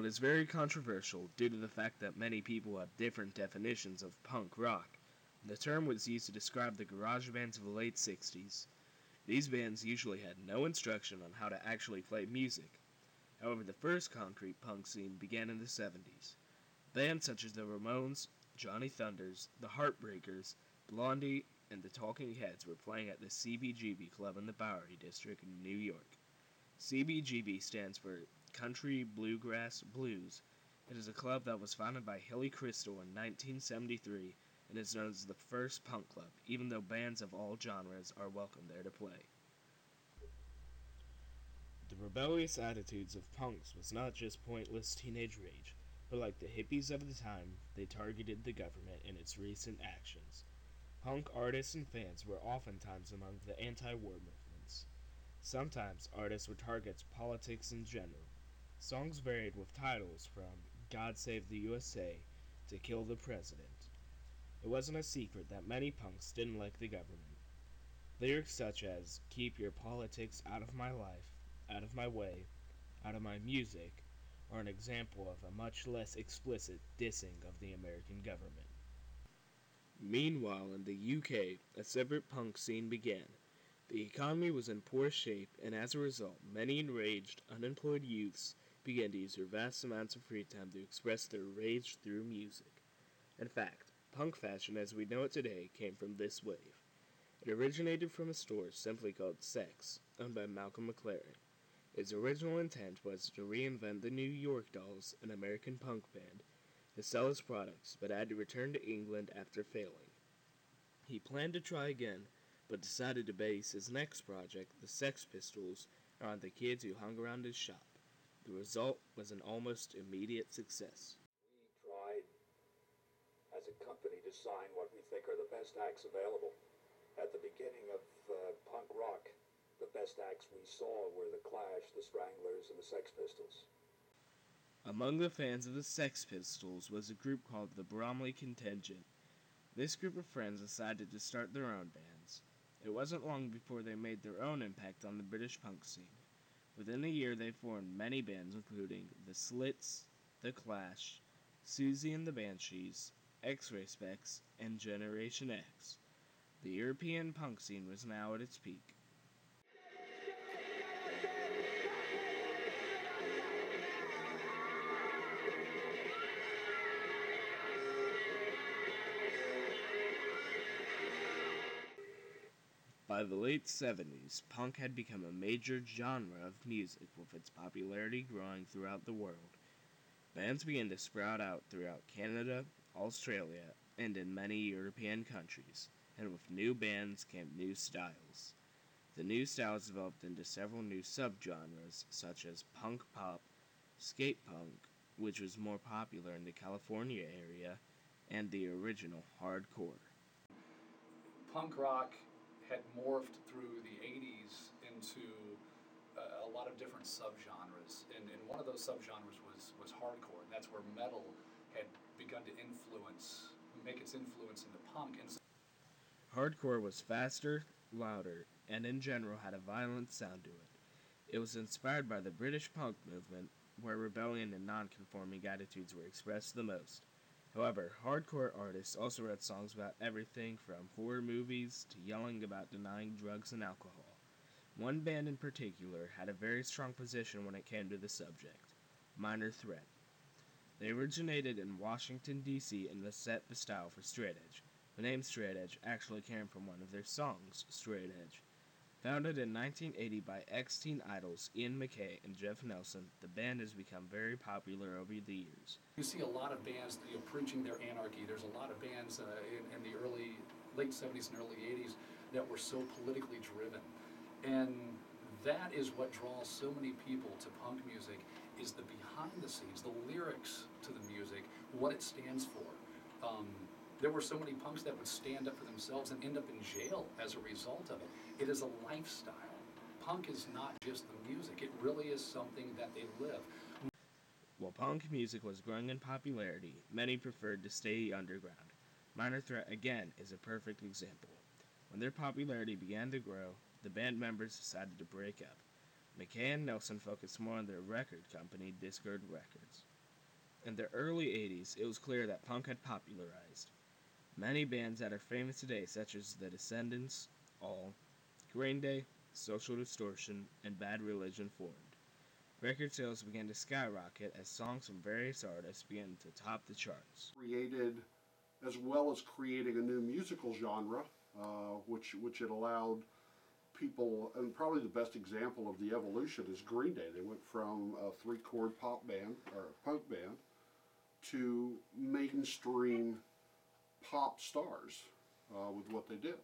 While it is very controversial due to the fact that many people have different definitions of punk rock, the term was used to describe the garage bands of the late 60s. These bands usually had no instruction on how to actually play music. However, the first concrete punk scene began in the 70s. Bands such as the Ramones, Johnny Thunders, the Heartbreakers, Blondie, and the Talking Heads were playing at the CBGB Club in the Bowery District in New York. CBGB stands for Country Bluegrass Blues. It is a club that was founded by Hilly Crystal in 1973 and is known as the first punk club, even though bands of all genres are welcome there to play. The rebellious attitudes of punks was not just pointless teenage rage, but like the hippies of the time, they targeted the government in its recent actions. Punk artists and fans were oftentimes among the anti-war movements. Sometimes artists would target politics in general. Songs varied with titles from God Save the USA to Kill the President. It wasn't a secret that many punks didn't like the government. Lyrics such as "Keep your politics out of my life, out of my way, out of my music" are an example of a much less explicit dissing of the American government. Meanwhile, in the UK, a separate punk scene began. The economy was in poor shape, and as a result, many enraged, unemployed youths began to use their vast amounts of free time to express their rage through music. In fact, punk fashion as we know it today came from this wave. It originated from a store simply called Sex, owned by Malcolm McLaren. Its original intent was to reinvent the New York Dolls, an American punk band, to sell his products, but had to return to England after failing. He planned to try again, but decided to base his next project, the Sex Pistols, around the kids who hung around his shop. The result was an almost immediate success. We tried, as a company, to sign what we think are the best acts available. At the beginning of punk rock, the best acts we saw were the Clash, the Stranglers, and the Sex Pistols. Among the fans of the Sex Pistols was a group called the Bromley Contingent. This group of friends decided to start their own bands. It wasn't long before they made their own impact on the British punk scene. Within a year they formed many bands including The Slits, The Clash, Susie and the Banshees, X-Ray Specs, and Generation X. The European punk scene was now at its peak. By the late 70s, punk had become a major genre of music, with its popularity growing throughout the world. Bands began to sprout out throughout Canada, Australia, and in many European countries, and with new bands came new styles. The new styles developed into several new subgenres, such as punk pop, skate punk, which was more popular in the California area, and the original hardcore. Punk rock had morphed through the 80s into a lot of different subgenres, and one of those subgenres was hardcore, and that's where metal had begun to make its influence into punk. And Hardcore was faster, louder, and in general had a violent sound to it. It was inspired by the British punk movement, where rebellion and non-conforming attitudes were expressed the most. However, hardcore artists also wrote songs about everything from horror movies to yelling about denying drugs and alcohol. One band in particular had a very strong position when it came to the subject, Minor Threat. They originated in Washington, D.C. and was set the style for straight edge. The name straight edge actually came from one of their songs, Straight Edge. Founded in 1980 by ex-teen idols Ian MacKaye and Jeff Nelson, the band has become very popular over the years. you see a lot of bands preaching their anarchy. There's a lot of bands in the late 70s and early 80s that were so politically driven. And that is what draws so many people to punk music, is the behind the scenes, the lyrics to the music, what it stands for. There were so many punks that would stand up for themselves and end up in jail as a result of it. It is a lifestyle. Punk is not just the music. It really is something that they live. While punk music was growing in popularity, many preferred to stay underground. Minor Threat, again, is a perfect example. When their popularity began to grow, the band members decided to break up. MacKaye and Nelson focused more on their record company, Discord Records. In the early 80s, it was clear that punk had popularized. Many bands that are famous today, such as The Descendants, All, Green Day, Social Distortion, and Bad Religion, formed. Record sales began to skyrocket as songs from various artists began to top the charts. Created, as well as creating a new musical genre, which it allowed people, and probably the best example of the evolution is Green Day. They went from a three-chord pop band or punk band to mainstream pop stars with what they did.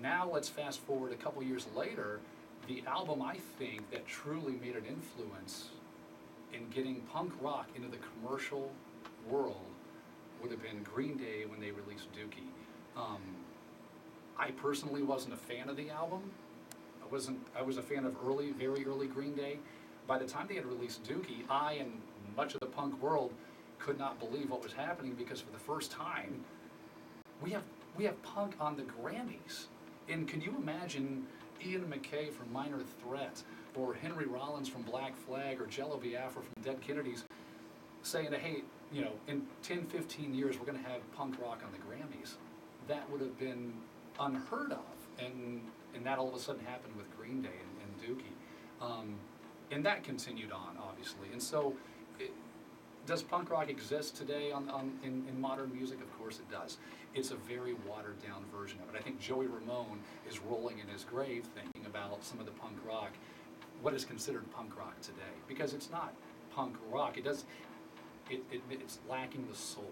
Now let's fast forward a couple years later. The album I think that truly made an influence in getting punk rock into the commercial world would have been Green Day when they released Dookie. I personally wasn't a fan of the album. I was a fan of very early Green Day. By the time they had released Dookie, I and much of the punk world could not believe what was happening, because for the first time we have punk on the Grammys. And can you imagine Ian MacKaye from Minor Threat, or Henry Rollins from Black Flag, or Jello Biafra from Dead Kennedys saying that, hey, in 10, 15 years we're going to have punk rock on the Grammys? That would have been unheard of. And that all of a sudden happened with Green Day and Dookie. And that continued on, obviously. And so, does punk rock exist today in modern music? Of course it does. It's a very watered down version of it. I think Joey Ramone is rolling in his grave thinking about some of the punk rock, what is considered punk rock today, because it's not punk rock. It's lacking the soul.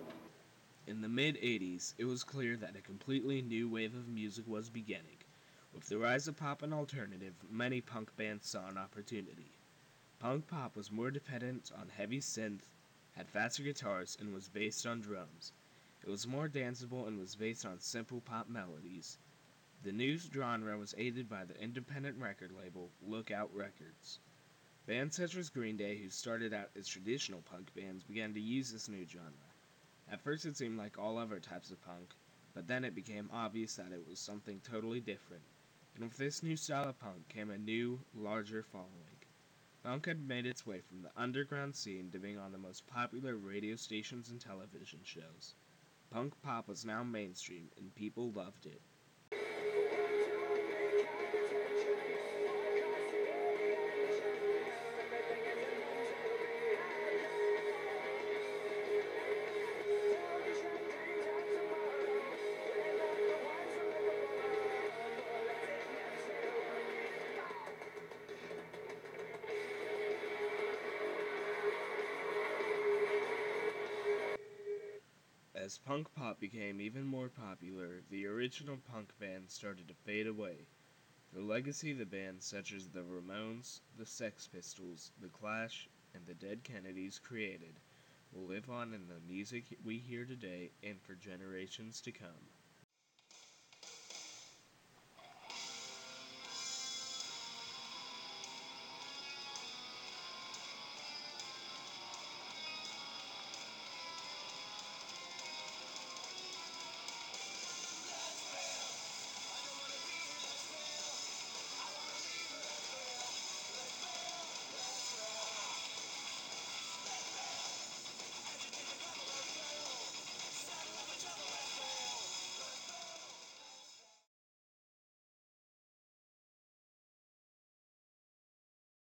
In the mid-80s, it was clear that a completely new wave of music was beginning. With the rise of pop and alternative, many punk bands saw an opportunity. Punk pop was more dependent on heavy synth, had faster guitars, and was based on drums. It was more danceable and was based on simple pop melodies. The new genre was aided by the independent record label Lookout Records. Bands such as Green Day, who started out as traditional punk bands, began to use this new genre. At first it seemed like all other types of punk, but then it became obvious that it was something totally different. And with this new style of punk came a new, larger following. Punk had made its way from the underground scene to being on the most popular radio stations and television shows. Punk pop was now mainstream, and people loved it. As punk pop became even more popular, the original punk bands started to fade away. The legacy of the bands such as the Ramones, the Sex Pistols, the Clash, and the Dead Kennedys created will live on in the music we hear today and for generations to come.